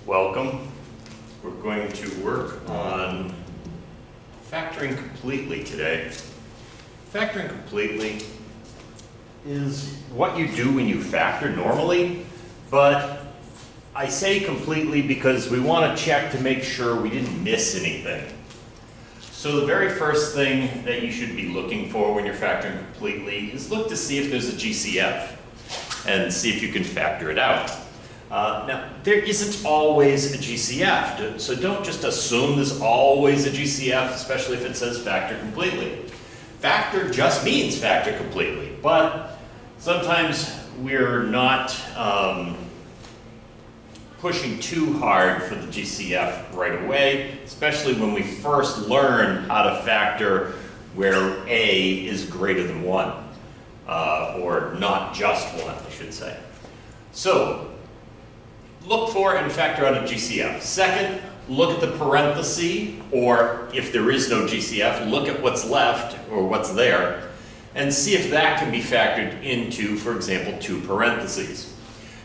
Welcome. We're going to work on factoring completely today. Factoring completely is what you do when you factor normally, but I say completely because we want to check to make sure we didn't miss anything. So the very first thing that you should be looking for when you're factoring completely is look to see if there's a GCF and see if you can factor it out. Now, there isn't always a GCF, so don't just assume there's always a GCF, especially if it says factor completely. Factor just means factor completely, but sometimes we're not pushing too hard for the GCF right away, especially when we first learn how to factor where A is greater than 1, or not just 1, I should say. So, look for and factor out a GCF. Second, look at the parenthesis, or if there is no GCF, look at what's left, or what's there, and see if that can be factored into, for example, 2 parentheses.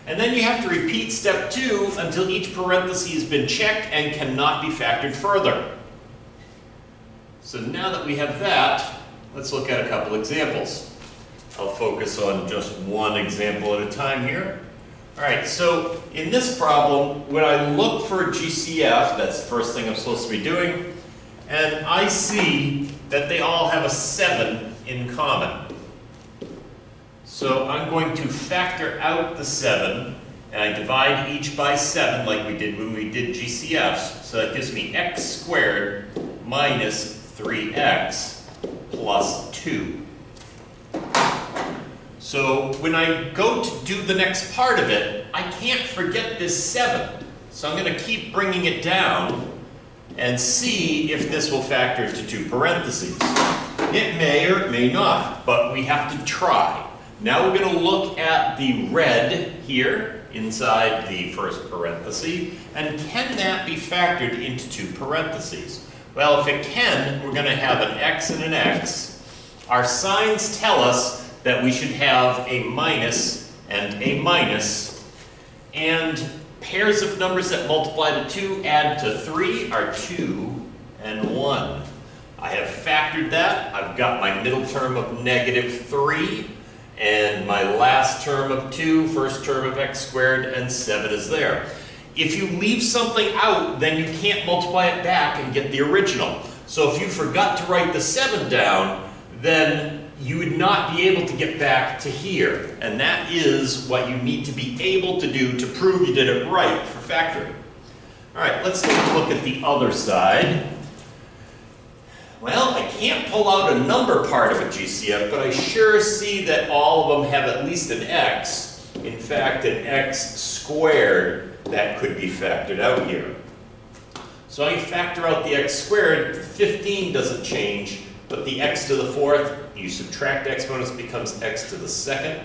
And then you have to repeat step 2 until each parenthesis has been checked and cannot be factored further. So now that we have that, let's look at a couple examples. I'll focus on just one example at a time here. All right, so in this problem, when I look for a GCF, that's the first thing I'm supposed to be doing, and I see that they all have a 7 in common. So I'm going to factor out the 7, and I divide each by 7 like we did when we did GCFs, so that gives me x squared minus 3x plus 2. So when I go to do the next part of it, I can't forget this 7. So I'm going to keep bringing it down and see if this will factor into 2 parentheses. It may or it may not, but we have to try. Now we're going to look at the red here inside the first parenthesis, and can that be factored into 2 parentheses? Well, if it can, we're going to have an x and an x. Our signs tell us that we should have a minus and a minus, and pairs of numbers that multiply to 2 add to 3 are 2 and 1. I have factored that. I've got my middle term of negative 3, and my last term of 2, first term of x squared, and 7 is there. If you leave something out, then you can't multiply it back and get the original. So if you forgot to write the 7 down, then you would not be able to get back to here. And that is what you need to be able to do to prove you did it right for factoring. All right, let's take a look at the other side. Well, I can't pull out a number part of a GCF, but I sure see that all of them have at least an x. In fact, an x squared that could be factored out here. So I factor out the x squared, 15 doesn't change, but the x to the 4th, you subtract exponents, becomes x to the 2nd,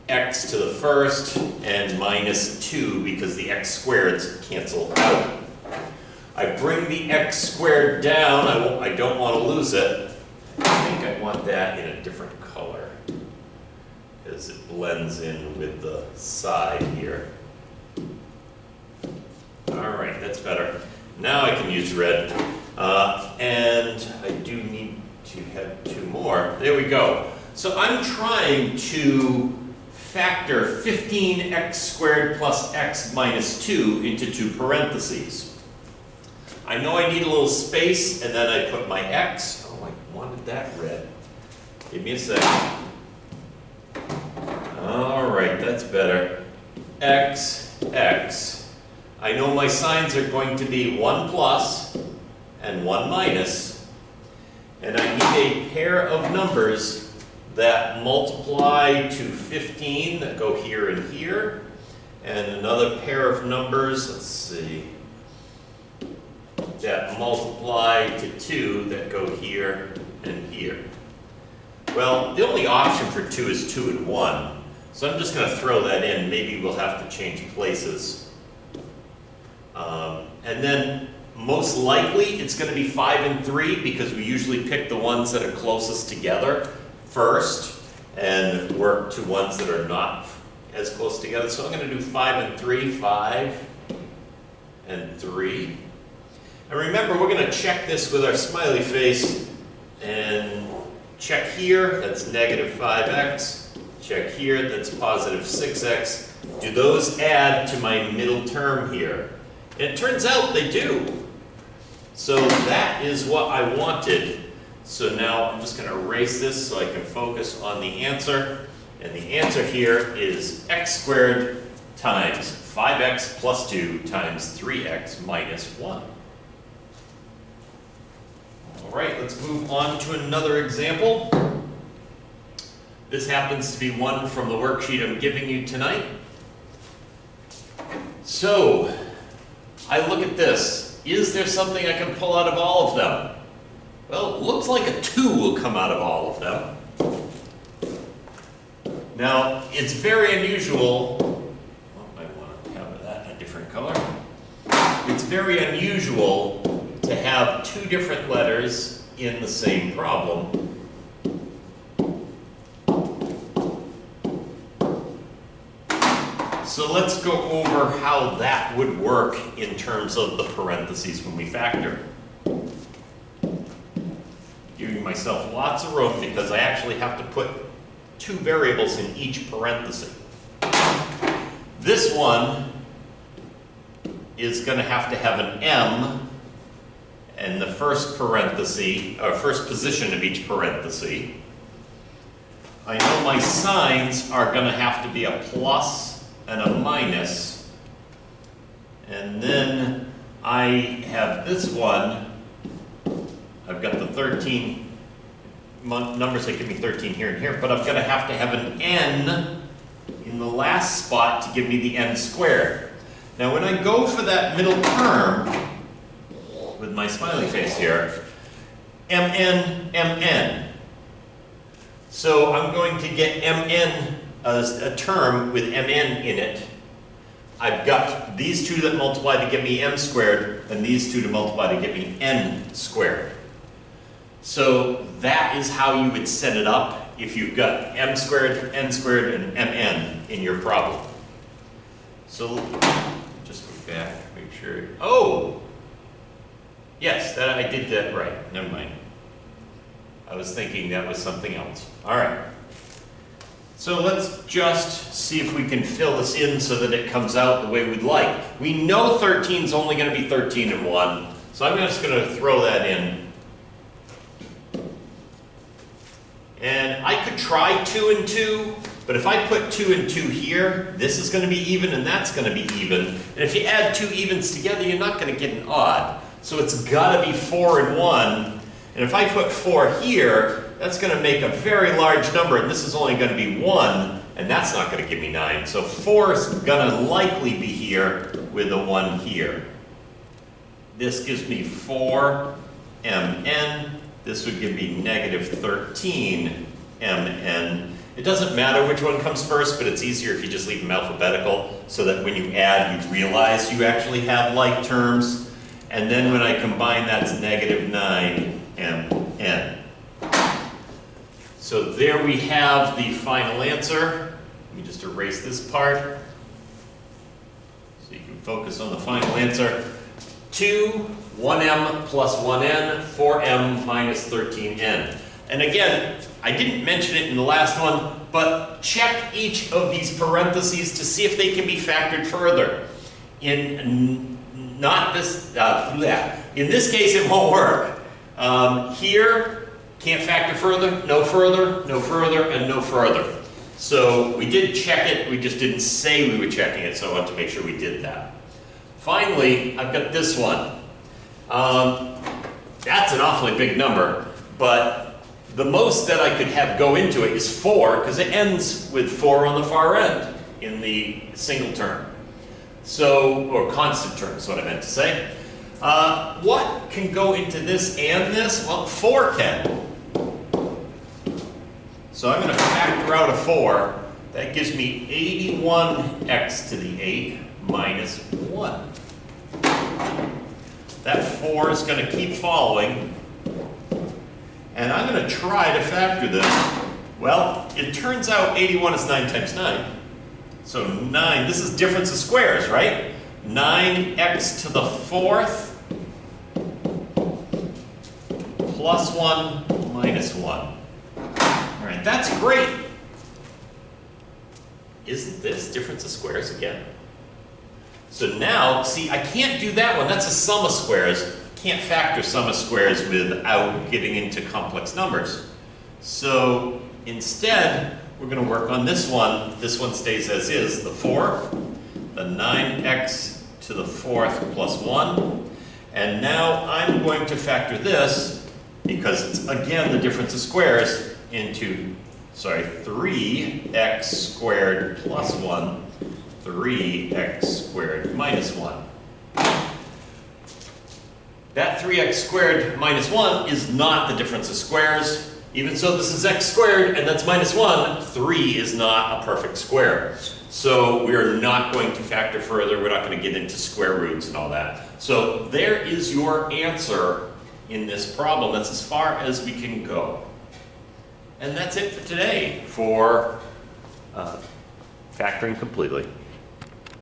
x to the 1st, and minus 2 because the x squareds cancel out. I bring the x squared down, I don't want to lose it. I think I want that in a different color because it blends in with the side here. All right, that's better. Now I can use red. And I do need to have 2 more. There we go. So I'm trying to factor 15x squared plus x minus 2 into 2 parentheses. I know I need a little space, and then I put my x. Oh, I wanted that red. Give me a second. All right, that's better. X, x. I know my signs are going to be 1 plus and 1 minus, and I need a pair of numbers that multiply to 15 that go here and here, and another pair of numbers, let's see, that multiply to 2 that go here and here. Well, the only option for 2 is 2 and 1, so I'm just going to throw that in. Maybe we'll have to change places. And then most likely it's going to be 5 and 3 because we usually pick the ones that are closest together first and work to ones that are not as close together. So I'm going to do 5 and 3, 5 and 3. And remember, we're going to check this with our smiley face and check here, that's negative 5x. Check here, that's positive 6x. Do those add to my middle term here? And it turns out they do. So that is what I wanted. So now I'm just going to erase this so I can focus on the answer. And the answer here is x squared times 5x plus 2 times 3x minus 1. All right, let's move on to another example. This happens to be one from the worksheet I'm giving you tonight. So, I look at this. Is there something I can pull out of all of them? Well, it looks like a 2 will come out of all of them. Now, it's very unusual. Well, I want to have that in a different color. It's very unusual to have 2 different letters in the same problem. So let's go over how that would work in terms of the parentheses when we factor. Giving myself lots of room because I actually have to put 2 variables in each parenthesis. This one is going to have an m in the first parenthesis, or first position of each parenthesis. I know my signs are going to have to be a plus and a minus. And then I have this one. I've got the 13 numbers that give me 13 here and here, but I'm going to have an n in the last spot to give me the n squared. Now when I go for that middle term, with my smiley face here, mn, mn. So I'm going to get mn as a term with mn in it. I've got these 2 that multiply to give me m squared, and these 2 to multiply to give me n squared. So that is how you would set it up if you've got m squared, n squared, and mn in your problem. So just go back, make sure. Oh! Yes, I did that right. Never mind. I was thinking that was something else. All right. So let's just see if we can fill this in so that it comes out the way we'd like. We know 13 is only going to be 13 and 1, so I'm just going to throw that in. And I could try 2 and 2, but if I put 2 and 2 here, this is going to be even and that's going to be even. And if you add 2 evens together, you're not going to get an odd. So it's got to be 4 and 1. And if I put 4 here, that's going to make a very large number, and this is only going to be 1, and that's not going to give me 9. So 4 is going to likely be here with a 1 here. This gives me 4 mn. This would give me negative 13 mn. It doesn't matter which one comes first, but it's easier if you just leave them alphabetical so that when you add, you realize you actually have like terms. And then when I combine, that's negative 9 mn. So there we have the final answer. Let me just erase this part so you can focus on the final answer. 2, 1m plus 1n, 4m minus 13n. And again, I didn't mention it in the last one, but check each of these parentheses to see if they can be factored further. In this case, it won't work. Here, can't factor further, no further, no further, and no further. So we did check it, we just didn't say we were checking it, so I want to make sure we did that. Finally, I've got this one. That's an awfully big number, but the most that I could have go into it is 4, because it ends with 4 on the far end in the single term. So, or constant term is what I meant to say. What can go into this and this? Well, 4 can. So I'm going to factor out a 4. That gives me 81x to the 8 minus 1. That 4 is going to keep following. And I'm going to try to factor this. Well, it turns out 81 is 9 times 9. So 9, this is difference of squares, right? 9x to the 4th plus 1 minus 1. All right, that's great. Isn't this difference of squares again? So now, see, I can't do that one. That's a sum of squares. Can't factor sum of squares without getting into complex numbers. So instead, we're going to work on this one. This one stays as is, the 4, the 9x to the 4th plus 1. And now I'm going to factor this, because it's again the difference of squares, into 3x squared plus 1, 3x squared minus 1. That 3x squared minus 1 is not the difference of squares. Even so, this is x squared, and that's minus 1. 3 is not a perfect square. So we are not going to factor further. We're not going to get into square roots and all that. So there is your answer in this problem. That's as far as we can go. And that's it for today for factoring completely.